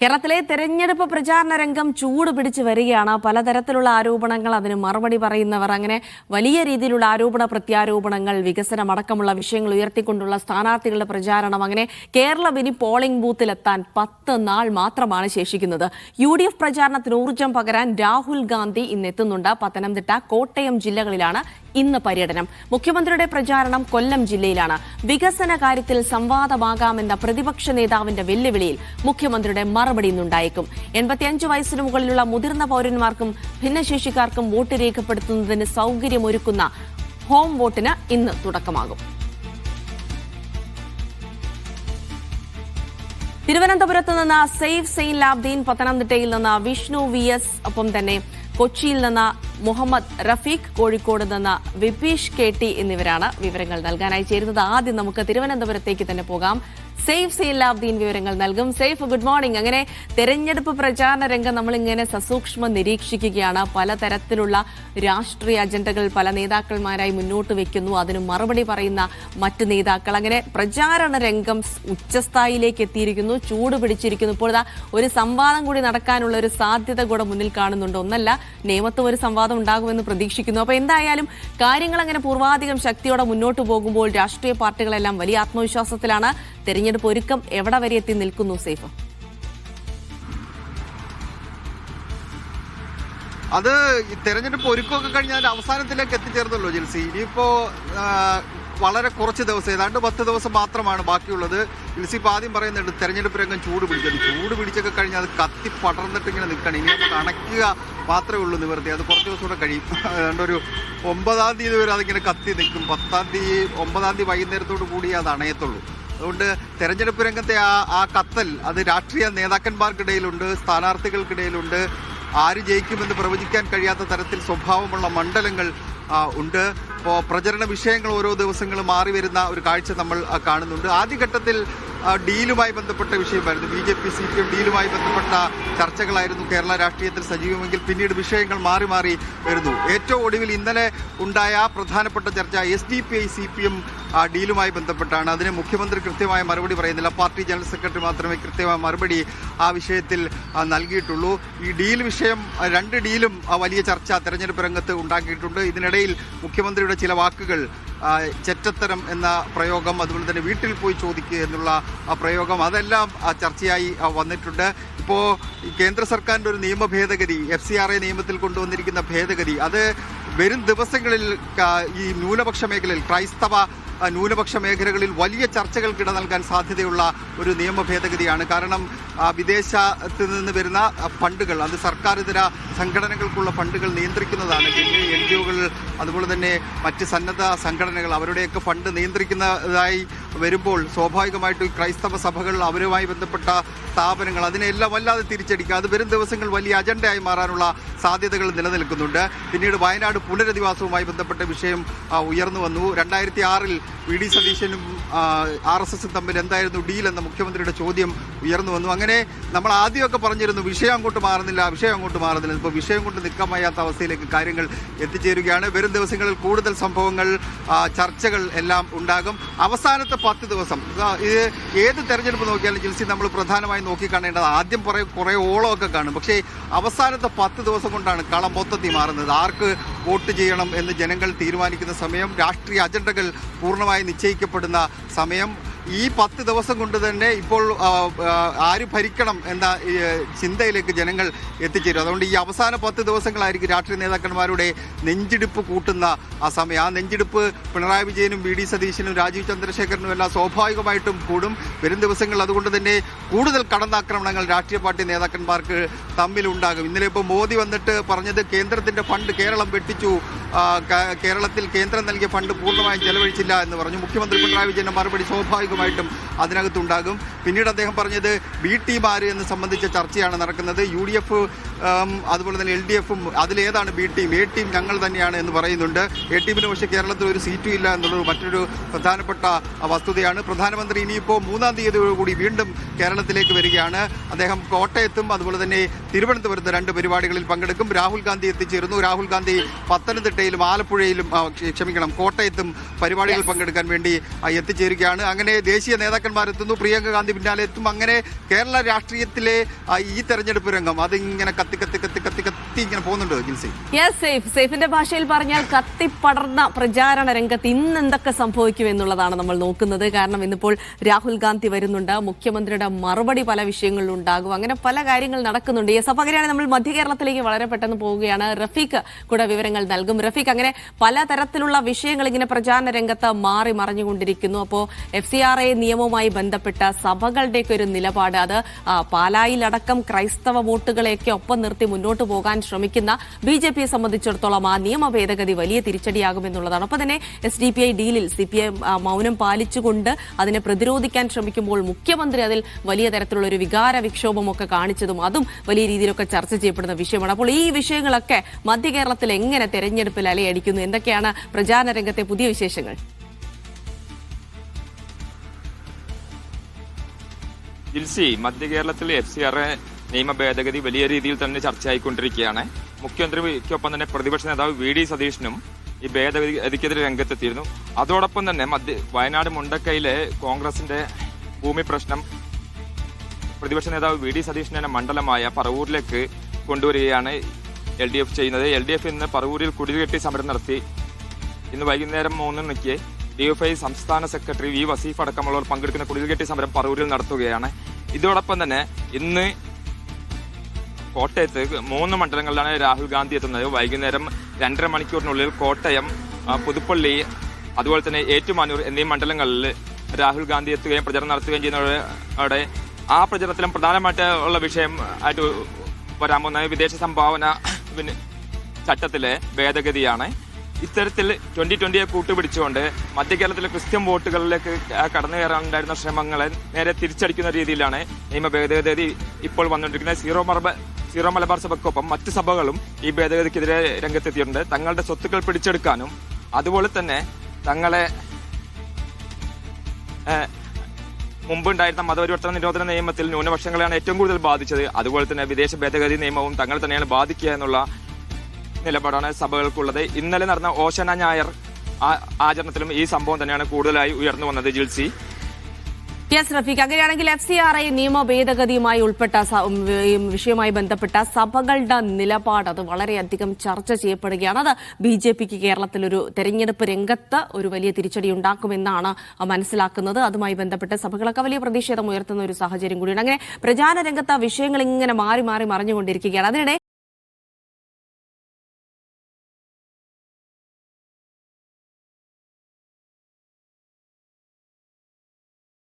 കേരളത്തിലെ തെരഞ്ഞെടുപ്പ് പ്രചാരണ രംഗം ചൂട് പിടിച്ചു വരികയാണ്. പലതരത്തിലുള്ള ആരോപണങ്ങൾ, അതിന് മറുപടി പറയുന്നവർ, അങ്ങനെ വലിയ രീതിയിലുള്ള ആരോപണ പ്രത്യാരോപണങ്ങൾ, വികസനം അടക്കമുള്ള വിഷയങ്ങൾ ഉയർത്തിക്കൊണ്ടുള്ള സ്ഥാനാർത്ഥികളുടെ പ്രചാരണം. അങ്ങനെ കേരളം ഇനി പോളിംഗ് ബൂത്തിലെത്താൻ 10 നാൾ മാത്രമാണ് ശേഷിക്കുന്നത്. UDF പ്രചാരണത്തിന് ഊർജ്ജം പകരാൻ രാഹുൽ ഗാന്ധി ഇന്ന് എത്തുന്നുണ്ട്. പത്തനംതിട്ട, കോട്ടയം ജില്ലകളിലാണ് ഇന്ന് പര്യടനം. മുഖ്യമന്ത്രിയുടെ പ്രചാരണം കൊല്ലം ജില്ലയിലാണ്. വികസന കാര്യത്തിൽ സംവാദമാകാമെന്ന പ്രതിപക്ഷ നേതാവിന്റെ വെല്ലുവിളിയിൽ മുഖ്യമന്ത്രിയുടെ മറുപടി ഇന്നുണ്ടായേക്കും. 85 വയസ്സിന് മുകളിലുള്ള മുതിർന്ന പൌരന്മാർക്കും ഭിന്നശേഷിക്കാർക്കും വോട്ട് രേഖപ്പെടുത്തുന്നതിന് സൌകര്യമൊരുക്കുന്ന ഹോം വോട്ടിന് ഇന്ന് തുടക്കമാകും. തിരുവനന്തപുരത്ത് നിന്ന് സെയ്ഫ് സെയിൻ ലാബ്ദീൻ, പത്തനംതിട്ടയിൽ നിന്ന് വിഷ്ണു VS, ഒപ്പം തന്നെ കൊച്ചിയിൽ നിന്ന് മുഹമ്മദ് റഫീഖ്, കോഴിക്കോട് നിന്ന് വിപീഷ് KT എന്നിവരാണ് വിവരങ്ങൾ നൽകാനായി ചേരുന്നത്. ആദ്യം നമുക്ക് തിരുവനന്തപുരത്തേക്ക് തന്നെ പോകാം. സെയ്ഫ് സെയിൻ ലാബ്ദീൻ വിവരങ്ങൾ നൽകും. Saif, good morning. അങ്ങനെ തെരഞ്ഞെടുപ്പ് പ്രചാരണ രംഗം നമ്മളിങ്ങനെ സസൂക്ഷ്മം നിരീക്ഷിക്കുകയാണ്. പലതരത്തിലുള്ള രാഷ്ട്രീയ അജണ്ടകൾ പല നേതാക്കന്മാരായി മുന്നോട്ട് വെക്കുന്നു. അതിന് മറുപടി പറയുന്ന മറ്റ് നേതാക്കൾ. അങ്ങനെ പ്രചാരണ രംഗം ഉച്ചസ്ഥായിലേക്ക് എത്തിയിരിക്കുന്നു, ചൂട് പിടിച്ചിരിക്കുന്നു. ഇപ്പോൾ ഒരു സംവാദം കൂടി നടക്കാനുള്ള ഒരു സാധ്യത കൂടെ മുന്നിൽ കാണുന്നുണ്ട്. ഒന്നല്ല, നേമത്തും ഒരു സംവാദം ഉണ്ടാകുമെന്ന് പ്രതീക്ഷിക്കുന്നു. അപ്പൊ എന്തായാലും കാര്യങ്ങൾ അങ്ങനെ പൂർവാധികം ശക്തിയോടെ മുന്നോട്ട് പോകുമ്പോൾ രാഷ്ട്രീയ പാർട്ടികളെല്ലാം വലിയ ആത്മവിശ്വാസത്തിലാണ്. തെരഞ്ഞെടുപ്പ് ഒരുക്കം എവിടെ വരെ എത്തി നിൽക്കുന്നു സേഫ്? അത് തെരഞ്ഞെടുപ്പ് ഒരുക്കമൊക്കെ കഴിഞ്ഞാൽ അവസാനത്തിലേക്ക് എത്തിച്ചേർന്നല്ലോ ജിൽസി. ഇനിയിപ്പോ വളരെ കുറച്ച് ദിവസം, ഏതാണ്ട് 10 ദിവസം മാത്രമാണ് ബാക്കിയുള്ളത്. ജിൽസി ഇപ്പം ആദ്യം പറയുന്നുണ്ട് തെരഞ്ഞെടുപ്പ് രംഗം ചൂട് പിടിച്ചത്. ചൂട് പിടിച്ചൊക്കെ കഴിഞ്ഞാൽ അത് കത്തി പടർന്നിട്ട് ഇങ്ങനെ നിൽക്കണം. ഇനി നമുക്ക് അണയ്ക്കുക മാത്രമേ ഉള്ളൂ നിവൃത്തി. അത് കുറച്ച് ദിവസം കൂടെ കഴിയും. അതുകൊണ്ട് ഒരു 9-ാം തീയതി വരെ അതിങ്ങനെ കത്തി നിൽക്കും. 9-ാം തീയതി വൈകുന്നേരത്തോടു കൂടി അത് അണയത്തുള്ളൂ. അതുകൊണ്ട് തെരഞ്ഞെടുപ്പ് രംഗത്തെ ആ കത്തൽ അത് രാഷ്ട്രീയ നേതാക്കന്മാർക്കിടയിലുണ്ട്, സ്ഥാനാർത്ഥികൾക്കിടയിലുണ്ട്. ആര് ജയിക്കുമെന്ന് പ്രവചിക്കാൻ കഴിയാത്ത തരത്തിൽ സ്വഭാവമുള്ള മണ്ഡലങ്ങൾ ഉണ്ട്. ഇപ്പോൾ പ്രചരണ വിഷയങ്ങൾ ഓരോ ദിവസങ്ങളും മാറി വരുന്ന ഒരു കാഴ്ച നമ്മൾ കാണുന്നുണ്ട്. ആദ്യഘട്ടത്തിൽ ഡീലുമായി ബന്ധപ്പെട്ട വിഷയമായിരുന്നു. BJP CPM ഡീലുമായി ബന്ധപ്പെട്ട ചർച്ചകളായിരുന്നു കേരള രാഷ്ട്രീയത്തിൽ സജീവമെങ്കിൽ പിന്നീട് വിഷയങ്ങൾ മാറി മാറി വരുന്നു. ഏറ്റവും ഒടുവിൽ ഇന്നലെ ഉണ്ടായ പ്രധാനപ്പെട്ട ചർച്ച SDPI CPM ഡീലുമായി ബന്ധപ്പെട്ടാണ്. അതിന് മുഖ്യമന്ത്രി കൃത്യമായ മറുപടി പറയുന്നില്ല. പാർട്ടി ജനറൽ സെക്രട്ടറി മാത്രമേ കൃത്യമായ മറുപടി ആ വിഷയത്തിൽ നൽകിയിട്ടുള്ളൂ. ഈ ഡീൽ വിഷയം, 2 ഡീലും വലിയ ചർച്ച തെരഞ്ഞെടുപ്പ് രംഗത്ത് ഉണ്ടാക്കിയിട്ടുണ്ട്. ഇതിനിടയിൽ മുഖ്യമന്ത്രിയുടെ ചില വാക്കുകൾ, ചെറ്റത്തരം എന്ന പ്രയോഗം, അതുപോലെ തന്നെ വീട്ടിൽ പോയി ചോദിക്കുക എന്നുള്ള പ്രയോഗം, അതെല്ലാം ചർച്ചയായി വന്നിട്ടുണ്ട്. ഇപ്പോൾ കേന്ദ്ര സർക്കാരിൻ്റെ ഒരു നിയമ ഭേദഗതി, FCRA നിയമത്തിൽ കൊണ്ടുവന്നിരിക്കുന്ന ഭേദഗതി, അത് വരും ദിവസങ്ങളിൽ ഈ ന്യൂനപക്ഷ മേഖലയിൽ, ക്രൈസ്തവ ന്യൂനപക്ഷ മേഖലകളിൽ വലിയ ചർച്ചകൾക്കിട നൽകാൻ സാധ്യതയുള്ള ഒരു നിയമ ഭേദഗതിയാണ്. കാരണം വിദേശത്ത് നിന്ന് വരുന്ന ഫണ്ടുകൾ, അത് സർക്കാരിതര സംഘടനകൾക്കുള്ള ഫണ്ടുകൾ നിയന്ത്രിക്കുന്നതാണ്. NGOകൾ, അതുപോലെ തന്നെ മറ്റ് സന്നദ്ധ സംഘടനകൾ, അവരുടെയൊക്കെ ഫണ്ട് നിയന്ത്രിക്കുന്നതായി വരുമ്പോൾ സ്വാഭാവികമായിട്ടും ക്രൈസ്തവ സഭകൾ, അവരുമായി ബന്ധപ്പെട്ട സ്ഥാപനങ്ങൾ, അതിനെല്ലാം വല്ലാതെ തിരിച്ചടിക്കുക. അത് വരും ദിവസങ്ങൾ വലിയ അജണ്ടയായി മാറാനുള്ള സാധ്യതകൾ നിലനിൽക്കുന്നുണ്ട്. പിന്നീട് വയനാട് പുനരധിവാസവുമായി ബന്ധപ്പെട്ട വിഷയം ഉയർന്നു വന്നു. 2006-ൽ VD സതീശനും RSSും തമ്മിൽ എന്തായിരുന്നു ഡീൽ എന്ന മുഖ്യമന്ത്രിയുടെ ചോദ്യം ഉയർന്നു വന്നു. അങ്ങനെ നമ്മൾ ആദ്യമൊക്കെ പറഞ്ഞിരുന്നു വിഷയം അങ്ങോട്ട് മാറുന്നില്ല. ഇപ്പോൾ വിഷയം കൊണ്ട് നിൽക്കാൻ വയ്യാത്ത അവസ്ഥയിലേക്ക് കാര്യങ്ങൾ എത്തിച്ചേരുകയാണ്. വരും ദിവസങ്ങളിൽ കൂടുതൽ സംഭവങ്ങൾ, ചർച്ചകൾ എല്ലാം ഉണ്ടാകും. അവസാനത്തെ 10 ദിവസം, ഇത് ഏത് തെരഞ്ഞെടുപ്പ് നോക്കിയാലും ജിൽസി നമ്മൾ പ്രധാനമായും നോക്കിക്കാണേണ്ടത്, ആദ്യം കുറേ ഓളമൊക്കെ കാണും. പക്ഷേ അവസാനത്തെ 10 ദിവസം കൊണ്ടാണ് കളം മൊത്തത്തിൽ മാറുന്നത്. ആർക്ക് വോട്ട് ചെയ്യണം എന്ന് ജനങ്ങൾ തീരുമാനിക്കുന്ന സമയം, രാഷ്ട്രീയ അജണ്ടകൾ പൂർണ്ണമായി നിശ്ചയിക്കപ്പെടുന്ന സമയം. ഈ 10 ദിവസം കൊണ്ട് തന്നെ ഇപ്പോൾ ആര് ഭരിക്കണം എന്ന ചിന്തയിലേക്ക് ജനങ്ങൾ എത്തിച്ചേരും. അതുകൊണ്ട് ഈ അവസാന 10 ദിവസങ്ങളായിരിക്കും രാഷ്ട്രീയ നേതാക്കന്മാരുടെ നെഞ്ചിടിപ്പ് കൂട്ടുന്ന ആ സമയം. ആ നെഞ്ചിടിപ്പ് പിണറായി വിജയനും VD സതീശനും രാജീവ് ചന്ദ്രശേഖരനും എല്ലാം സ്വാഭാവികമായിട്ടും കൂടും വരും ദിവസങ്ങൾ. അതുകൊണ്ട് തന്നെ കൂടുതൽ കടന്നാക്രമണങ്ങൾ രാഷ്ട്രീയ പാർട്ടി നേതാക്കന്മാർക്ക് തമ്മിലുണ്ടാകും. ഇന്നലെ ഇപ്പോൾ മോദി വന്നിട്ട് പറഞ്ഞത് കേന്ദ്രത്തിൻ്റെ ഫണ്ട് കേരളം വെട്ടിച്ചു, കേരളത്തിൽ കേന്ദ്രം നൽകിയ ഫണ്ട് പൂർണ്ണമായും ചെലവഴിച്ചില്ല എന്ന് പറഞ്ഞു. മുഖ്യമന്ത്രി പിണറായി വിജയന്റെ മറുപടി സ്വാഭാവികമായിട്ടും അതിനകത്തുണ്ടാകും. പിന്നീട് അദ്ദേഹം പറഞ്ഞത് B ടീം ആര് എന്ന് സംബന്ധിച്ച ചർച്ചയാണ് നടക്കുന്നത്. UDF അതുപോലെ തന്നെ LDF-ഉം അതിലേതാണ് B ടീം, A ടീം ഞങ്ങൾ തന്നെയാണ് എന്ന് പറയുന്നുണ്ട്. A ടീമിന് പക്ഷേ കേരളത്തിൽ ഒരു സീറ്റും ഇല്ല എന്നുള്ളത് മറ്റൊരു പ്രധാനപ്പെട്ട വസ്തുതയാണ്. പ്രധാനമന്ത്രി ഇനിയിപ്പോൾ 3-ാം തീയതിയോടുകൂടി വീണ്ടും കേരളത്തിലേക്ക് വരികയാണ്. അദ്ദേഹം കോട്ടയത്തും അതുപോലെ തന്നെ തിരുവനന്തപുരത്ത് 2 പരിപാടികളിൽ പങ്കെടുക്കും. രാഹുൽ ഗാന്ധി എത്തിച്ചേരുന്നു. രാഹുൽ ഗാന്ധി പത്തനംതിട്ടയിലും ആലപ്പുഴയിലും കോട്ടയത്തും പരിപാടികൾ പങ്കെടുക്കാൻ വേണ്ടി എത്തിച്ചേരുകയാണ്. അങ്ങനെ ദേശീയ നേതാക്കന്മാരെത്തുന്നു. പ്രിയങ്ക ഗാന്ധി പിന്നാലെ എത്തും. അങ്ങനെ കേരള രാഷ്ട്രീയത്തിലെ ഈ തെരഞ്ഞെടുപ്പ് രംഗം അതിങ്ങനെ കത്തി ഇങ്ങനെ പോകുന്നുണ്ട് ജിൽസി. സേഫിന്റെ ഭാഷയിൽ പറഞ്ഞാൽ കത്തിപ്പടർന്ന പ്രചാരണ രംഗത്ത് ഇന്ന് എന്തൊക്കെ സംഭവിക്കും എന്നുള്ളതാണ് നമ്മൾ നോക്കുന്നത്. കാരണം ഇന്നിപ്പോൾ രാഹുൽ ഗാന്ധി വരുന്നുണ്ട്, മുഖ്യമന്ത്രിയുടെ മറുപടി പല വിഷയങ്ങളിലും ഉണ്ടാകും, അങ്ങനെ പല കാര്യങ്ങൾ നടക്കുന്നുണ്ട്. പകരമാണ് നമ്മൾ മധ്യ കേരളത്തിലേക്ക് വളരെ പെട്ടെന്ന് പോവുകയാണ്. റഫീഖ് കൂടെ വിവരങ്ങൾ നൽകും. റഫീഖ്, അങ്ങനെ പലതരത്തിലുള്ള വിഷയങ്ങൾ ഇങ്ങനെ പ്രചാരണ രംഗത്ത് മാറി മറിഞ്ഞുകൊണ്ടിരിക്കുന്നു. അപ്പോൾ FCRA നിയമവുമായി ബന്ധപ്പെട്ട സഭകളുടെയൊക്കെ ഒരു നിലപാട്, അത് പാലായിലടക്കം ക്രൈസ്തവ വോട്ടുകളെയൊക്കെ ഒപ്പം നിർത്തി മുന്നോട്ട് പോകാൻ ശ്രമിക്കുന്ന BJPയെ സംബന്ധിച്ചിടത്തോളം ആ നിയമ ഭേദഗതി വലിയ തിരിച്ചടിയാകുമെന്നുള്ളതാണ്. ഒപ്പം തന്നെ SDPI ഡീലിൽ CPM മൗനം പാലിച്ചുകൊണ്ട് അതിനെ പ്രതിരോധിക്കാൻ ശ്രമിക്കുമ്പോൾ മുഖ്യമന്ത്രി അതിൽ വലിയ തരത്തിലുള്ള ഒരു വികാര വിക്ഷോഭമൊക്കെ കാണിച്ചതും അതും വലിയ രീതിയിലൊക്കെ ചർച്ച ചെയ്യപ്പെടുന്ന വിഷയമാണ്. അപ്പോൾ ഈ വിഷയങ്ങളൊക്കെ മധ്യ കേരളത്തിൽ എങ്ങനെ തെരഞ്ഞെടുപ്പിൽ അലയടിക്കുന്നു? എന്തൊക്കെയാണ് പ്രചാരണ രംഗത്തെ പുതിയ വിശേഷങ്ങൾ? ജിൽസി, മധ്യ കേരളത്തിൽ FCRA നിയമ ഭേദഗതി വലിയ രീതിയിൽ തന്നെ ചർച്ചയായിക്കൊണ്ടിരിക്കുകയാണ്. മുഖ്യമന്ത്രിക്കൊപ്പം തന്നെ പ്രതിപക്ഷ നേതാവ് VD സതീശനും ഈ ഭേദഗതിക്കെതിരെ രംഗത്തെത്തിയിരുന്നു. അതോടൊപ്പം തന്നെ വയനാട് മുണ്ടക്കയിലെ കോൺഗ്രസിന്റെ ഭൂമി പ്രശ്നം പ്രതിപക്ഷ നേതാവ് VD സതീശന്റെ മണ്ഡലമായ പറവൂരിലേക്ക് കൊണ്ടുവരികയാണ് LDF ചെയ്യുന്നത്. LDF ഇന്ന് പറവൂരിൽ കുടിൽകെട്ടി സമരം നടത്തി. ഇന്ന് വൈകുന്നേരം 3 മണിക്ക് DFI സംസ്ഥാന സെക്രട്ടറി V വസീഫ് അടക്കമുള്ളവർ പങ്കെടുക്കുന്ന കുടിൽകെട്ടി സമരം പറവൂരിൽ നടത്തുകയാണ്. ഇതോടൊപ്പം തന്നെ ഇന്ന് കോട്ടയത്ത് 3 മണ്ഡലങ്ങളിലാണ് രാഹുൽ ഗാന്ധി എത്തുന്നത്. വൈകുന്നേരം 2.5 മണിക്കൂറിനുള്ളിൽ കോട്ടയം, പുതുപ്പള്ളി, അതുപോലെ തന്നെ ഏറ്റുമാനൂർ എന്നീ മണ്ഡലങ്ങളിൽ രാഹുൽ ഗാന്ധി എത്തുകയും പ്രചരണം നടത്തുകയും ചെയ്യുന്നതോടെ ആ പ്രചരണത്തിലും പ്രധാനമായിട്ടുള്ള വിഷയം ആയിട്ട് വരാൻ പോകുന്ന വിദേശ സംഭാവന ചട്ടത്തിലെ ഭേദഗതിയാണ്. ഇത്തരത്തിൽ 2020 കൂട്ടുപിടിച്ചുകൊണ്ട് മധ്യ കേരളത്തിലെ ക്രിസ്ത്യൻ വോട്ടുകളിലേക്ക് കടന്നു കയറാനുണ്ടായിരുന്ന ശ്രമങ്ങളെ നേരെ തിരിച്ചടിക്കുന്ന രീതിയിലാണ് നിയമ ഭേദഗതി ഇപ്പോൾ വന്നുകൊണ്ടിരിക്കുന്നത്. സീറോ മലബാർ സഭയ്ക്കൊപ്പം മറ്റ് സഭകളും ഈ ഭേദഗതിക്കെതിരെ രംഗത്തെത്തിയിട്ടുണ്ട്. തങ്ങളുടെ സ്വത്തുക്കൾ പിടിച്ചെടുക്കാനും അതുപോലെ തന്നെ തങ്ങളെ മുമ്പുണ്ടായിരുന്ന മതപരിവർത്തന നിരോധന നിയമത്തിൽ ന്യൂനപക്ഷങ്ങളെയാണ് ഏറ്റവും കൂടുതൽ ബാധിച്ചത്. അതുപോലെ തന്നെ വിദേശ ഭേദഗതി നിയമവും തങ്ങൾ തന്നെയാണ് ബാധിക്കുക എന്നുള്ള നിലപാടാണ് സഭകൾക്കുള്ളത്. ഇന്നലെ നടന്ന ഓശാന ഞായർ ആചരണത്തിലും ഈ സംഭവം തന്നെയാണ് കൂടുതലായി ഉയർന്നു വന്നത്. ജിൽസി, റഫീഖ്, അങ്ങനെയാണെങ്കിൽ FCRA നിയമ ഭേദഗതിയുമായി ഉൾപ്പെട്ട വിഷയവുമായി ബന്ധപ്പെട്ട സഭകളുടെ നിലപാട് അത് വളരെയധികം ചർച്ച ചെയ്യപ്പെടുകയാണ്. അത് BJPക്ക് കേരളത്തിലൊരു തെരഞ്ഞെടുപ്പ് രംഗത്ത് ഒരു വലിയ തിരിച്ചടി ഉണ്ടാക്കുമെന്നാണ് മനസ്സിലാക്കുന്നത്. അതുമായി ബന്ധപ്പെട്ട് സഭകളൊക്കെ വലിയ പ്രതിഷേധം ഉയർത്തുന്ന ഒരു സാഹചര്യം കൂടിയാണ്. അങ്ങനെ പ്രചാരണ രംഗത്ത് വിഷയങ്ങൾ ഇങ്ങനെ മാറി മറിഞ്ഞുകൊണ്ടിരിക്കുകയാണ്. അതിനിടെ